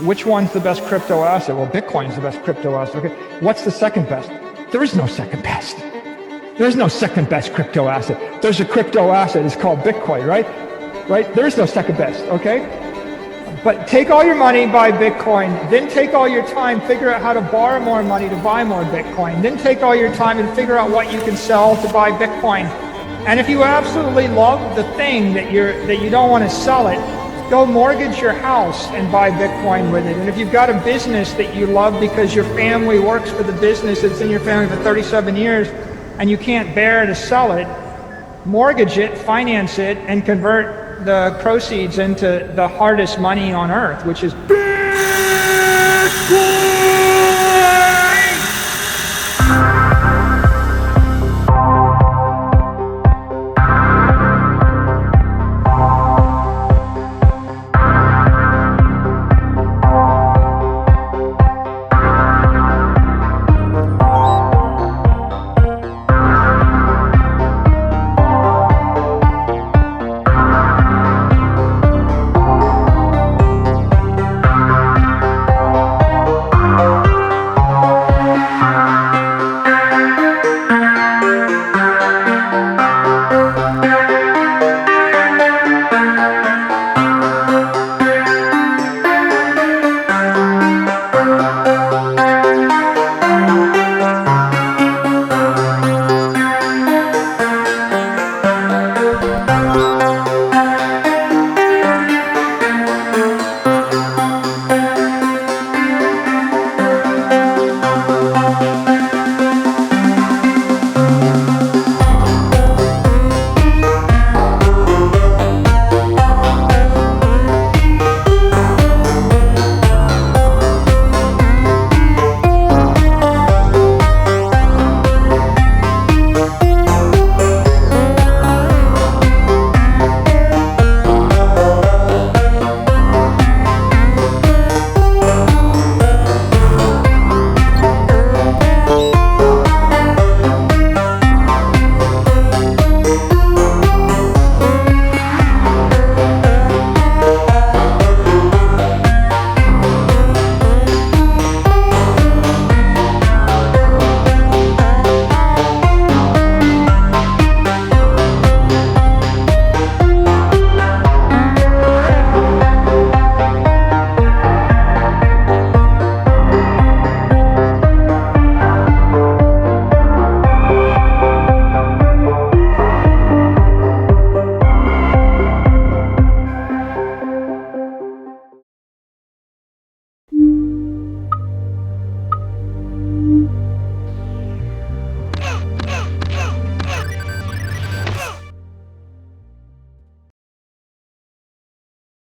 Which one's the best crypto asset? Well, Bitcoin's the best crypto asset. Okay, what's the second best? There is no second best. There's no second best crypto asset. There's a crypto asset, it's called Bitcoin, right? Right? There's no second best, okay? But take all your money, buy Bitcoin, then take all your time, figure out how to borrow more money to buy more Bitcoin, then take all your time and figure out what you can sell to buy Bitcoin. And if you absolutely love the thing that you don't want to sell it, go mortgage your house and buy Bitcoin with it. And if you've got a business that you love because your family works for the business that's in your family for 37 years and you can't bear to sell it, mortgage it, finance it, and convert the proceeds into the hardest money on earth, which is Bitcoin.